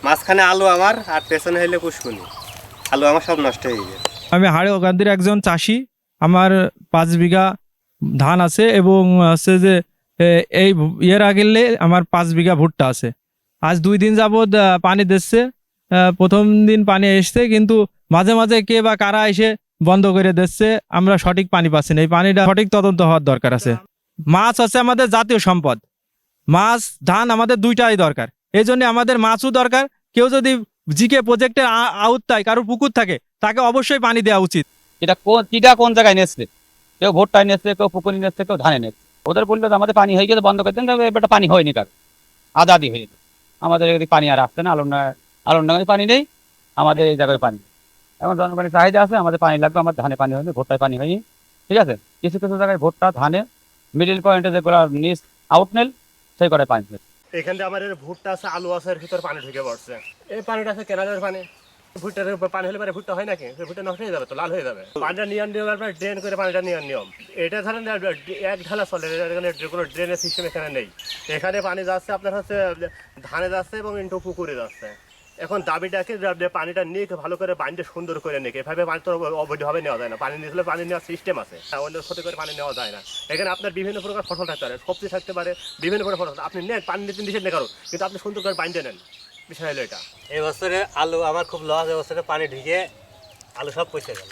মাঝখানে আলু আমার আর পেছনে হইলে পুষ্কুনি, আলু আমার সব নষ্ট হয়ে গেছে। আমি হাড়িয়াকান্দির একজন চাষি। আমার 5 বিঘা ধান আছে এবং হচ্ছে যে এই ইয়ের আগেলে আমার 5 বিঘা ভুট্টা আছে। আজ 2 দিন যাবৎ পানি দিচ্ছে। প্রথম দিন পানি এসছে, কিন্তু মাঝে মাঝে কে বা কারা এসে বন্ধ করে দিচ্ছে। আমরা সঠিক পানি পাচ্ছি না, এই পানিটা সঠিক তদন্ত হওয়ার দরকার আছে। মাছ হচ্ছে আমাদের জাতীয় সম্পদ। মাছ ধান আমাদের দুইটাই দরকার, এই জন্য আমাদের মাছও দরকার। কেউ যদি জিকে প্রজেক্টের আওতায় কারো পুকুর থাকে, তাকে অবশ্যই পানি দেওয়া উচিত। কোন জায়গায় নেচছে, কেউ ভোটটায় নেচছে, কেউ পুকুরি নেচছে, কেউ ধানে নেচছে। ওদের বললো যে আমাদের পানি হয়ে গেছে, বন্ধ করে দেন। এবারটা পানি হয়নি, কার আদাদি হয়ে গেছে। আমাদের এদিকে পানি আর আসছে না, আলমডাঙ্গায় পানি নেই, আমাদের এই জায়গায় পানি। এখন জনগণের চাহিদা আছে, আমাদের পানি লাগবে, আমার ধানে পানি হয়নি, ভোটটায় পানি হয়নি। ঠিক আছে, কিছু কিছু জায়গায় ভোটটা ধানে মিডিল পয়েন্টে যেগুলো নিচ আউটনেল, সেই করে পানি হয়েছে। এখানে আমার ভুট্টা আছে, আলু আছে, এর ভিতর পানি ঢুকে পড়ছে। এই পানিটা আছে কেনালের পানি। ভুট্টার পানি হলে পরে ভুট্টা হয় নাকি? ভুট্টা নষ্ট হয়ে যাবে, তো লাল হয়ে যাবে। পানিটা নিয়ম ড্রেন করে পানিটা নিয়ম। এটা ধরেন এক ঢালা চলে, এখানে কোনো ড্রেনের সিস্টেম এখানে নেই। এখানে পানি যাচ্ছে আপনার হচ্ছে ধানে যাচ্ছে এবং ইন্টু পুকুরে যাচ্ছে। এখন দাবিটাকে পানিটা নিয়ে ভালো করে পানিটা সুন্দর করে নিয়ে, এভাবে পানি তো অবৈধভাবে নেওয়া যায় না। পানি নিয়ে পানি নেওয়ার সিস্টেম আছে, অন্য ক্ষতি করে পানি নেওয়া যায় না। এখানে আপনার বিভিন্ন প্রকার ফসল থাকতে পারে, সবজি থাকতে পারে, বিভিন্ন প্রকার ফসল আপনি নেন, পানি নিতে নিষেধ নেই কারো, কিন্তু আপনি সুন্দর করে পানিটা নেন। বিষয় হলো এটা। এই বছরে আলু আমার খুব লস, এবছরে পানি ঢুকে আলু সব পচে গেল।